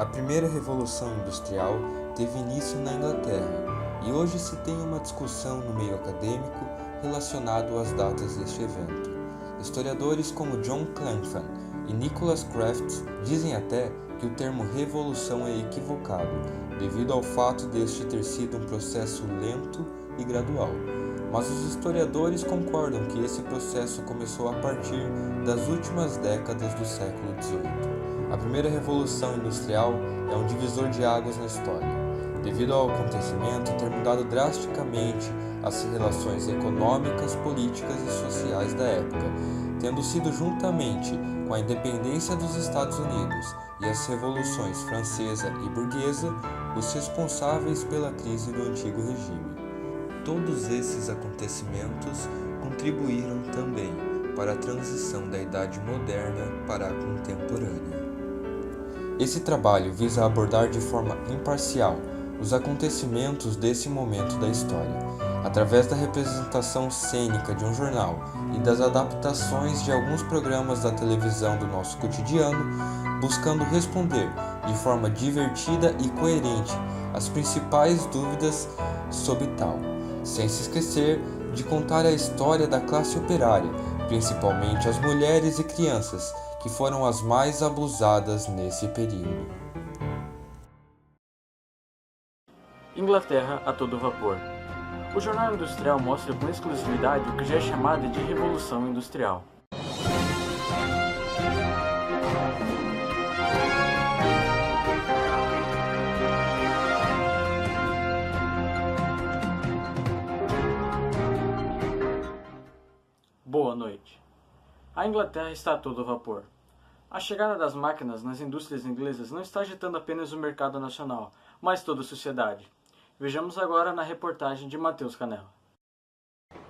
A primeira revolução industrial teve início na Inglaterra e hoje se tem uma discussão no meio acadêmico relacionado às datas deste evento. Historiadores como John Clanfan e Nicholas Crafts dizem até que o termo revolução é equivocado, devido ao fato deste ter sido um processo lento e gradual. Mas os historiadores concordam que esse processo começou a partir das últimas décadas do século XVIII. A primeira revolução industrial é um divisor de águas na história, devido ao acontecimento ter mudado drasticamente as relações econômicas, políticas e sociais da época, tendo sido juntamente com a independência dos Estados Unidos e as revoluções francesa e burguesa os responsáveis pela crise do antigo regime. Todos esses acontecimentos contribuíram também para a transição da Idade Moderna para a contemporânea. Esse trabalho visa abordar de forma imparcial os acontecimentos desse momento da história, através da representação cênica de um jornal e das adaptações de alguns programas da televisão do nosso cotidiano, buscando responder de forma divertida e coerente as principais dúvidas sobre tal, sem se esquecer de contar a história da classe operária, principalmente as mulheres e crianças, que foram as mais abusadas nesse período. Inglaterra a todo vapor. O Jornal Industrial mostra com exclusividade o que já é chamado de Revolução Industrial. Boa noite. A Inglaterra está a todo vapor. A chegada das máquinas nas indústrias inglesas não está agitando apenas o mercado nacional, mas toda a sociedade. Vejamos agora na reportagem de Matheus Canella.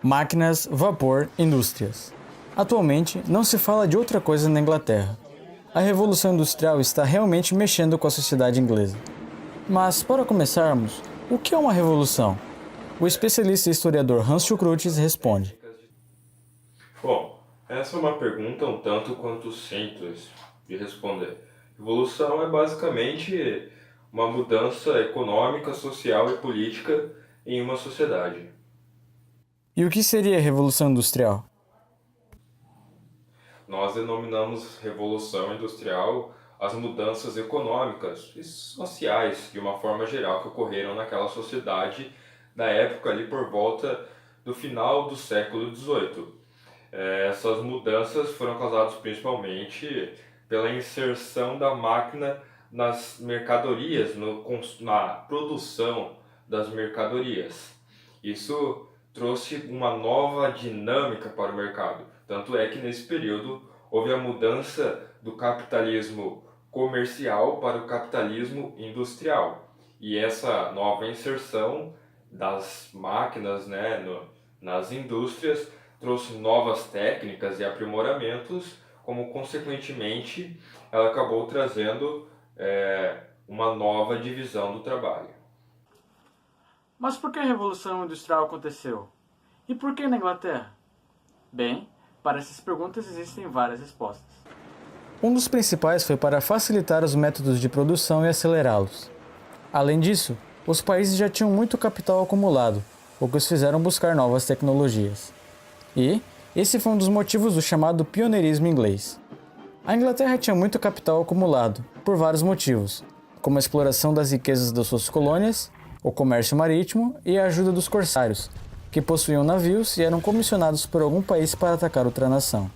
Máquinas, vapor, indústrias. Atualmente, não se fala de outra coisa na Inglaterra. A Revolução Industrial está realmente mexendo com a sociedade inglesa. Mas, para começarmos, o que é uma revolução? O especialista e historiador Hans Schuckrutz responde. Bom, essa é uma pergunta um tanto quanto simples de responder. Revolução é basicamente uma mudança econômica, social e política em uma sociedade. E o que seria a Revolução Industrial? Nós denominamos Revolução Industrial as mudanças econômicas e sociais, de uma forma geral, que ocorreram naquela sociedade da época ali por volta do final do século XVIII. Essas mudanças foram causadas principalmente pela inserção da máquina nas mercadorias, na produção das mercadorias. Isso trouxe uma nova dinâmica para o mercado. Tanto é que nesse período houve a mudança do capitalismo comercial para o capitalismo industrial. E essa nova inserção das máquinas, nas indústrias trouxe novas técnicas e aprimoramentos, como consequentemente ela acabou trazendo uma nova divisão do trabalho. Mas por que a Revolução Industrial aconteceu? E por que na Inglaterra? Bem, para essas perguntas existem várias respostas. Um dos principais foi para facilitar os métodos de produção e acelerá-los. Além disso, os países já tinham muito capital acumulado, o que os fizeram buscar novas tecnologias. E esse foi um dos motivos do chamado pioneirismo inglês. A Inglaterra tinha muito capital acumulado, por vários motivos, como a exploração das riquezas das suas colônias, o comércio marítimo e a ajuda dos corsários, que possuíam navios e eram comissionados por algum país para atacar outra nação.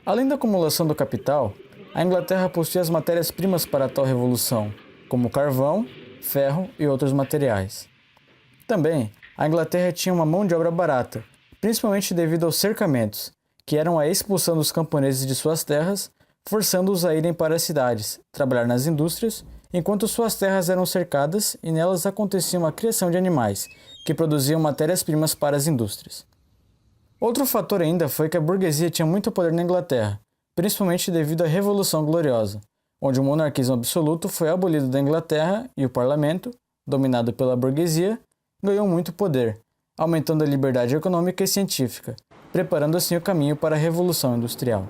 Além da acumulação do capital, a Inglaterra possuía as matérias-primas para tal revolução, como carvão, ferro e outros materiais. Também, a Inglaterra tinha uma mão de obra barata, principalmente devido aos cercamentos, que eram a expulsão dos camponeses de suas terras, forçando-os a irem para as cidades, trabalhar nas indústrias, enquanto suas terras eram cercadas e nelas acontecia uma criação de animais, que produziam matérias-primas para as indústrias. Outro fator ainda foi que a burguesia tinha muito poder na Inglaterra, principalmente devido à Revolução Gloriosa, onde o monarquismo absoluto foi abolido da Inglaterra e o parlamento, dominado pela burguesia, ganhou muito poder, aumentando a liberdade econômica e científica, preparando assim o caminho para a Revolução Industrial.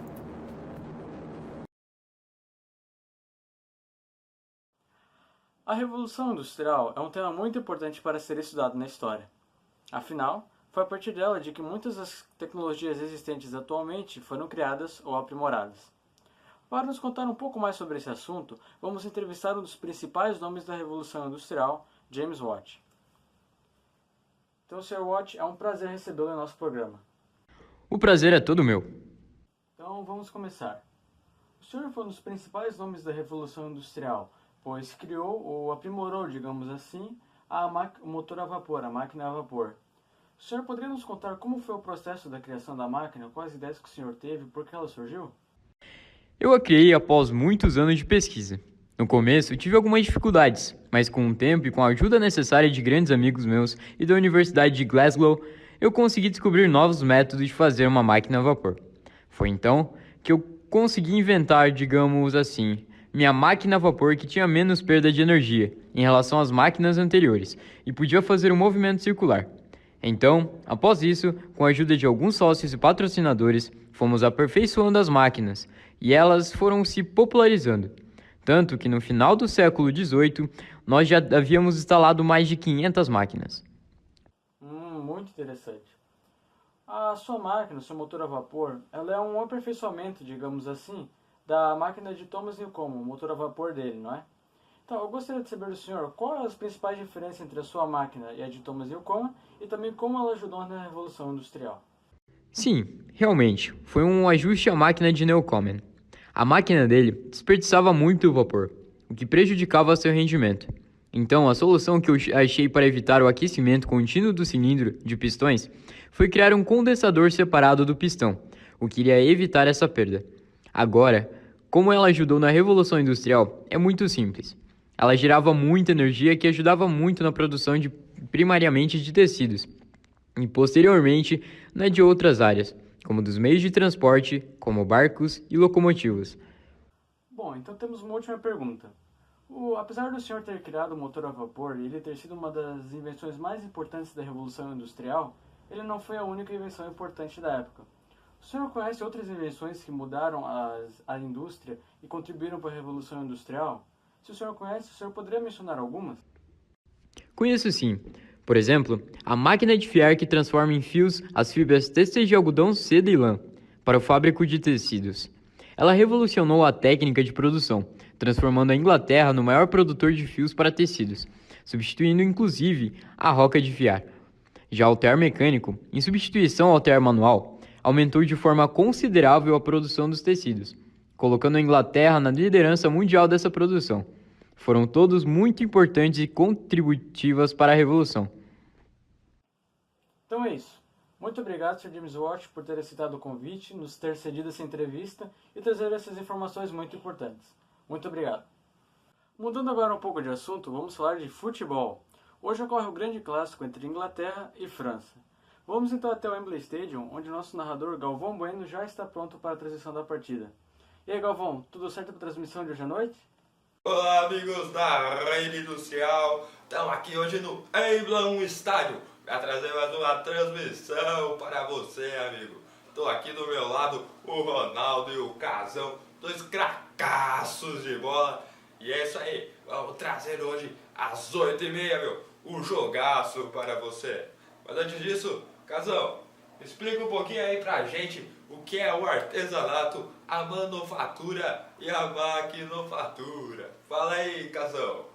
A Revolução Industrial é um tema muito importante para ser estudado na história. Afinal, foi a partir dela de que muitas das tecnologias existentes atualmente foram criadas ou aprimoradas. Para nos contar um pouco mais sobre esse assunto, vamos entrevistar um dos principais nomes da Revolução Industrial, James Watt. Então, Sr. Watt, é um prazer recebê-lo em nosso programa. O prazer é todo meu. Então, vamos começar. O senhor foi um dos principais nomes da Revolução Industrial, pois criou ou aprimorou, digamos assim, o motor a vapor, a máquina a vapor. O senhor poderia nos contar como foi o processo da criação da máquina, quais ideias que o senhor teve e por que ela surgiu? Eu a criei após muitos anos de pesquisa. No começo, tive algumas dificuldades, mas com o tempo e com a ajuda necessária de grandes amigos meus e da Universidade de Glasgow, eu consegui descobrir novos métodos de fazer uma máquina a vapor. Foi então que eu consegui inventar, digamos assim, minha máquina a vapor que tinha menos perda de energia em relação às máquinas anteriores e podia fazer um movimento circular. Então, após isso, com a ajuda de alguns sócios e patrocinadores, fomos aperfeiçoando as máquinas e elas foram se popularizando. Tanto que no final do século XVIII, nós já havíamos instalado mais de 500 máquinas. Muito interessante. A sua máquina, o seu motor a vapor, ela é um aperfeiçoamento, digamos assim, da máquina de Thomas Newcomen, o motor a vapor dele, não é? Então, eu gostaria de saber do senhor quais as principais diferenças entre a sua máquina e a de Thomas Newcomen e também como ela ajudou na Revolução Industrial. Sim, realmente, foi um ajuste à máquina de Newcomen. A máquina dele desperdiçava muito vapor, o que prejudicava seu rendimento. Então, a solução que eu achei para evitar o aquecimento contínuo do cilindro de pistões foi criar um condensador separado do pistão, o que iria evitar essa perda. Agora, como ela ajudou na Revolução Industrial, é muito simples. Ela gerava muita energia que ajudava muito na produção primariamente de tecidos e posteriormente na de outras áreas, como dos meios de transporte, como barcos e locomotivas. Bom, então temos uma última pergunta. Apesar do senhor ter criado o motor a vapor e ele ter sido uma das invenções mais importantes da Revolução Industrial, ele não foi a única invenção importante da época. O senhor conhece outras invenções que mudaram a indústria e contribuíram para a Revolução Industrial? Se o senhor conhece, o senhor poderia mencionar algumas? Conheço sim. Por exemplo, a máquina de fiar que transforma em fios as fibras têxteis de algodão, seda e lã, para o fábrico de tecidos. Ela revolucionou a técnica de produção, transformando a Inglaterra no maior produtor de fios para tecidos, substituindo inclusive a roca de fiar. Já o tear mecânico, em substituição ao tear manual, aumentou de forma considerável a produção dos tecidos, colocando a Inglaterra na liderança mundial dessa produção. Foram todos muito importantes e contributivas para a Revolução. Então é isso. Muito obrigado, Sr. James Watt, por ter aceitado o convite, nos ter cedido essa entrevista e trazer essas informações muito importantes. Muito obrigado. Mudando agora um pouco de assunto, vamos falar de futebol. Hoje ocorre o grande clássico entre Inglaterra e França. Vamos então até o Wembley Stadium, onde nosso narrador Galvão Bueno já está pronto para a transmissão da partida. E aí, Galvão, tudo certo para a transmissão de hoje à noite? Olá, amigos da Rede Industrial. Estamos aqui hoje no Emblem Estádio para trazer mais uma transmissão para você, amigo. Estou aqui do meu lado o Ronaldo e o Casão, dois cracaços de bola. E é isso aí, vamos trazer hoje às 8h30, meu, o jogaço para você. Mas antes disso, Casão, explica um pouquinho aí pra gente o que é o artesanato, a manufatura e a maquinofatura. Fala aí, Casão.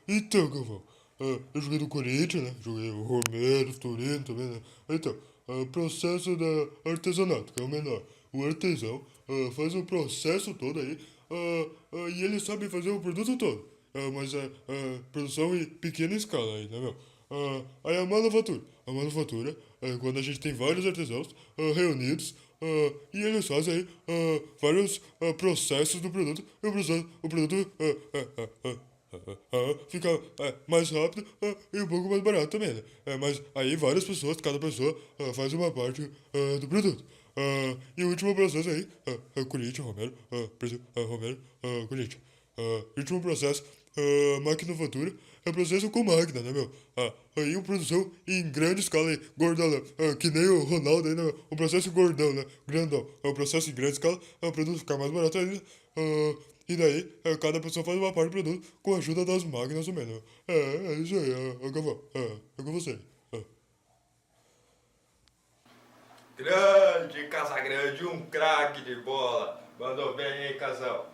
Então, Galvão, eu joguei no Corinthians, né? Joguei o Romero, o Torino também, né? Então, o processo da artesanato, que é o menor. O artesão faz o processo todo aí e ele sabe fazer o produto todo. Mas é produção em pequena escala aí, né, meu? Aí a manufatura. A manufatura é quando a gente tem vários artesãos reunidos e eles fazem aí vários processos do produto e o produto fica mais rápido e um pouco mais barato também, né? Mas aí várias pessoas, cada pessoa faz uma parte do produto. E o último processo aí é o Corinthians, Romero, Romero, Corinthians. Último processo, maquinofatura, é processo com máquina, né, meu? Aí uma produção em grande escala aí, gordão, né? Que nem o Ronaldo aí, né, um processo gordão, né? Grandão. É um processo em grande escala, o produto ficar mais barato ainda. E daí, cada pessoa faz uma parte do produto com a ajuda das máquinas ou menos. É isso aí, Galvão. É com você. Grande, Casagrande, um craque de bola. Mandou bem, hein, Casão?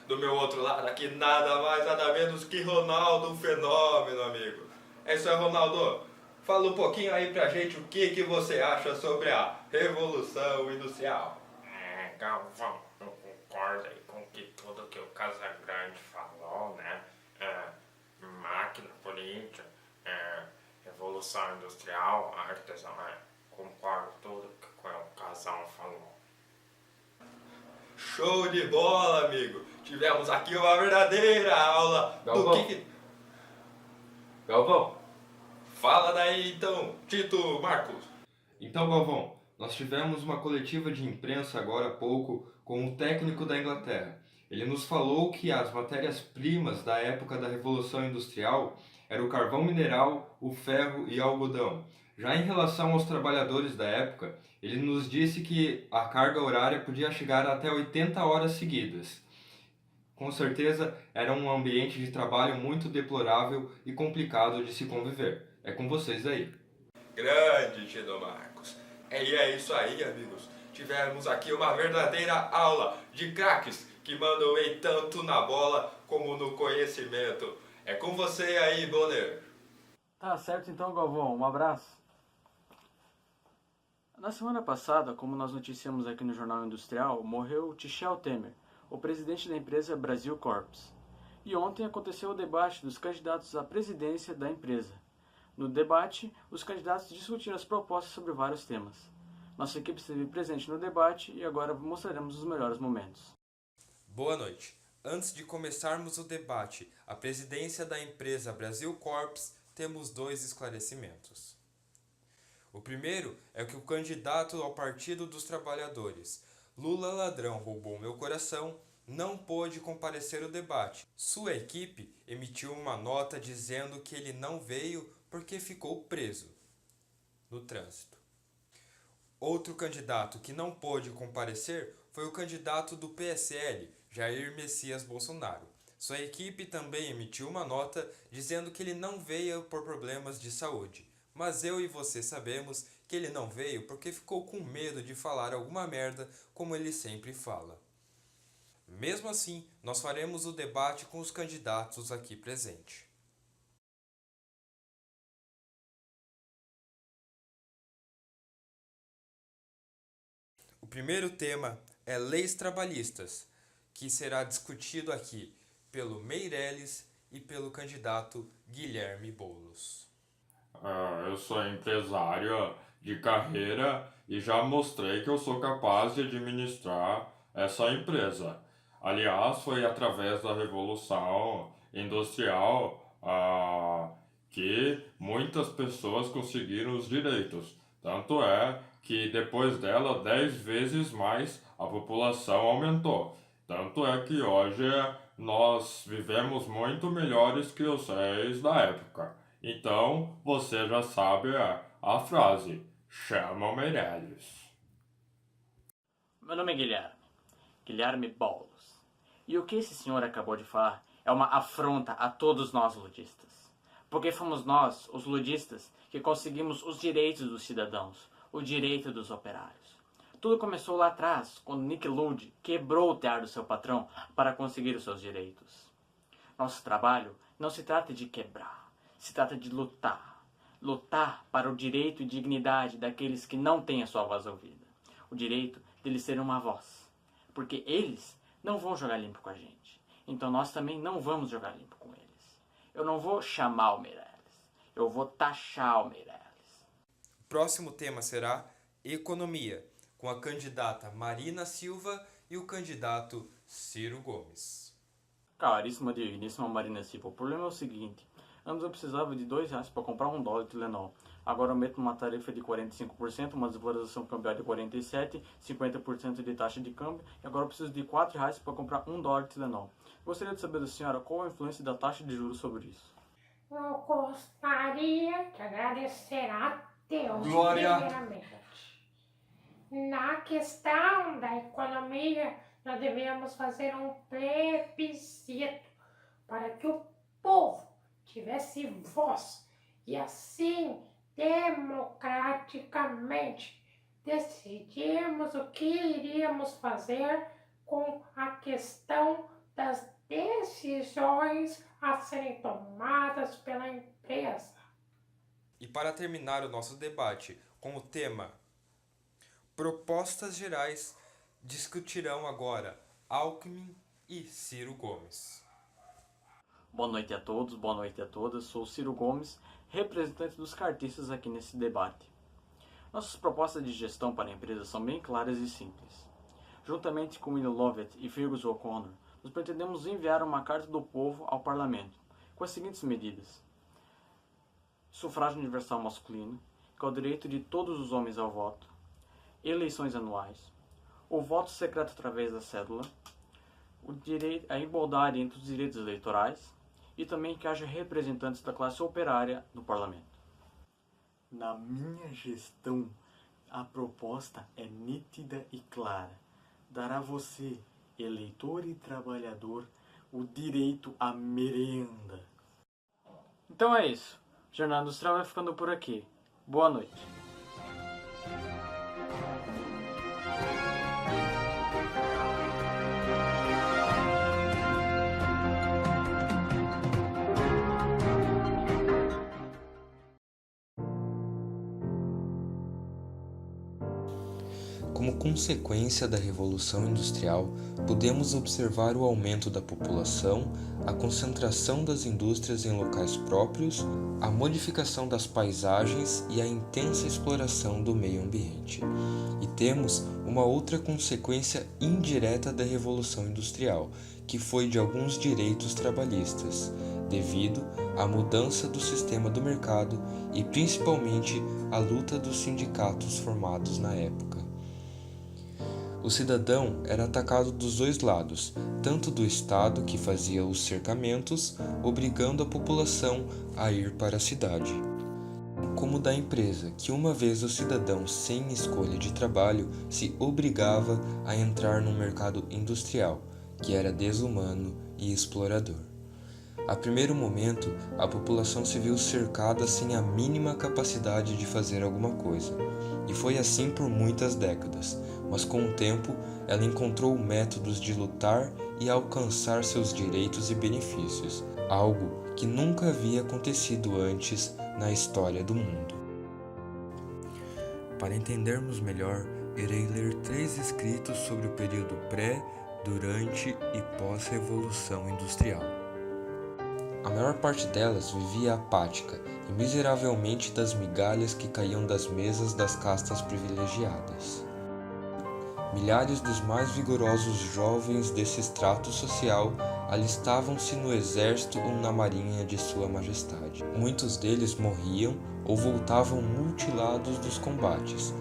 Do meu outro lado aqui, nada mais, nada menos que Ronaldo Fenômeno, amigo. É isso aí, Ronaldo. Fala um pouquinho aí pra gente o que você acha sobre a Revolução Industrial. Galvão, eu concordo aí com tudo que o Casagrande falou, né? Máquina política, Revolução Industrial, artesão, concordo tudo que o Casão falou. Show de bola, amigo. Tivemos aqui uma verdadeira aula Galvão. do que... Galvão. Fala daí então, Tito Marcos. Então, Galvão, nós tivemos uma coletiva de imprensa agora há pouco com o técnico da Inglaterra. Ele nos falou que as matérias-primas da época da Revolução Industrial eram o carvão mineral, o ferro e o algodão. Já em relação aos trabalhadores da época, ele nos disse que a carga horária podia chegar até 80 horas seguidas. Com certeza, era um ambiente de trabalho muito deplorável e complicado de se conviver. É com vocês aí. Grande, Tito Marcos. E é isso aí, amigos. Tivemos aqui uma verdadeira aula de craques que mandam bem tanto na bola como no conhecimento. É com você aí, Bonner. Tá certo então, Galvão. Um abraço. Na semana passada, como nós noticiamos aqui no Jornal Industrial, morreu Michel Temer, o presidente da empresa Brasil Corps. E ontem aconteceu o debate dos candidatos à presidência da empresa. No debate, os candidatos discutiram as propostas sobre vários temas. Nossa equipe esteve presente no debate e agora mostraremos os melhores momentos. Boa noite. Antes de começarmos o debate, a presidência da empresa Brasil Corps, temos 2 esclarecimentos. O primeiro é que o candidato ao Partido dos Trabalhadores, Lula Ladrão Roubou Meu Coração, não pôde comparecer ao debate. Sua equipe emitiu uma nota dizendo que ele não veio porque ficou preso no trânsito. Outro candidato que não pôde comparecer foi o candidato do PSL, Jair Messias Bolsonaro. Sua equipe também emitiu uma nota dizendo que ele não veio por problemas de saúde. Mas eu e você sabemos que ele não veio porque ficou com medo de falar alguma merda como ele sempre fala. Mesmo assim, nós faremos o debate com os candidatos aqui presentes. O primeiro tema é leis trabalhistas, que será discutido aqui pelo Meirelles e pelo candidato Guilherme Boulos. Eu sou empresário de carreira e já mostrei que eu sou capaz de administrar essa empresa. Aliás, foi através da Revolução Industrial que muitas pessoas conseguiram os direitos. Tanto é que depois dela 10 vezes mais a população aumentou. Tanto é que hoje nós vivemos muito melhores que os reis da época. Então, você já sabe a frase, chama o Meirelles. Meu nome é Guilherme Boulos. E o que esse senhor acabou de falar é uma afronta a todos nós ludistas. Porque fomos nós, os ludistas, que conseguimos os direitos dos cidadãos, o direito dos operários. Tudo começou lá atrás, quando Nick Lud quebrou o tear do seu patrão para conseguir os seus direitos. Nosso trabalho não se trata de quebrar, se trata de lutar. Lutar para o direito e dignidade daqueles que não têm a sua voz ouvida. O direito deles terem uma voz. Porque eles não vão jogar limpo com a gente. Então nós também não vamos jogar limpo com eles. Eu não vou chamar o Meirelles. Eu vou taxar o Meirelles. O próximo tema será economia, com a candidata Marina Silva e o candidato Ciro Gomes. Caríssima, digníssima Marina Silva, o problema é o seguinte. Antes eu precisava de R$2 para comprar $1 de Tylenol. Agora eu meto uma tarifa de 45%, uma desvalorização cambial de 47%, 50% de taxa de câmbio. E agora eu preciso de R$4 para comprar $1 de Tylenol. Gostaria de saber da senhora qual a influência da taxa de juros sobre isso. Eu gostaria de agradecer a Deus, Glória. primeiramente. Na questão da economia, nós devemos fazer um plebiscito para que o povo tivesse voz e assim, democraticamente, decidimos o que iríamos fazer com a questão das decisões a serem tomadas pela empresa. E para terminar o nosso debate com o tema Propostas Gerais, discutirão agora Alckmin e Ciro Gomes. Boa noite a todos, boa noite a todas. Sou Ciro Gomes, representante dos cartistas aqui nesse debate. Nossas propostas de gestão para a empresa são bem claras e simples. Juntamente com Will Lovett e Fergus O'Connor, nós pretendemos enviar uma carta do povo ao parlamento com as seguintes medidas: sufrágio universal masculino, que é o direito de todos os homens ao voto, eleições anuais, o voto secreto através da cédula, a igualdade entre os direitos eleitorais e também que haja representantes da classe operária no parlamento. Na minha gestão, a proposta é nítida e clara. Dará a você, eleitor e trabalhador, o direito à merenda. Então é isso. O Jornal Industrial vai ficando por aqui. Boa noite. Como consequência da Revolução Industrial, podemos observar o aumento da população, a concentração das indústrias em locais próprios, a modificação das paisagens e a intensa exploração do meio ambiente. E temos uma outra consequência indireta da Revolução Industrial, que foi de alguns direitos trabalhistas, devido à mudança do sistema do mercado e principalmente à luta dos sindicatos formados na época. O cidadão era atacado dos dois lados, tanto do Estado, que fazia os cercamentos, obrigando a população a ir para a cidade, como da empresa, que uma vez o cidadão sem escolha de trabalho se obrigava a entrar no mercado industrial, que era desumano e explorador. A primeiro momento, a população se viu cercada sem a mínima capacidade de fazer alguma coisa, e foi assim por muitas décadas, mas com o tempo ela encontrou métodos de lutar e alcançar seus direitos e benefícios, algo que nunca havia acontecido antes na história do mundo. Para entendermos melhor, irei ler 3 escritos sobre o período pré, durante e pós-revolução industrial. A maior parte delas vivia apática e miseravelmente das migalhas que caíam das mesas das castas privilegiadas. Milhares dos mais vigorosos jovens desse extrato social alistavam-se no exército ou na marinha de Sua Majestade. Muitos deles morriam ou voltavam mutilados dos combates.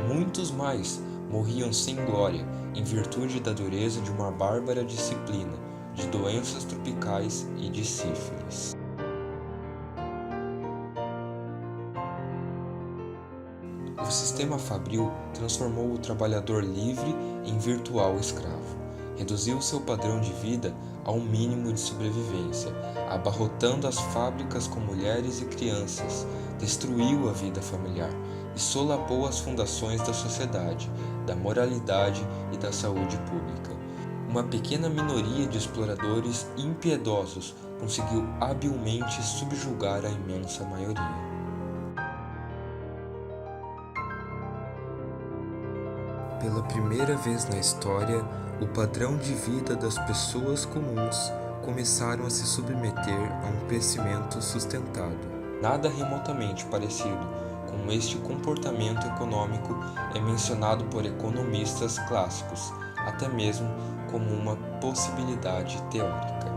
Muitos mais morriam sem glória, em virtude da dureza de uma bárbara disciplina, de doenças tropicais e de sífilis. O sistema fabril transformou o trabalhador livre em virtual escravo. Reduziu seu padrão de vida ao mínimo de sobrevivência, abarrotando as fábricas com mulheres e crianças, destruiu a vida familiar e solapou as fundações da sociedade, da moralidade e da saúde pública. Uma pequena minoria de exploradores impiedosos conseguiu habilmente subjugar a imensa maioria. Pela primeira vez na história, o padrão de vida das pessoas comuns começaram a se submeter a um crescimento sustentado. Nada remotamente parecido com este comportamento econômico é mencionado por economistas clássicos, até mesmo como uma possibilidade teórica.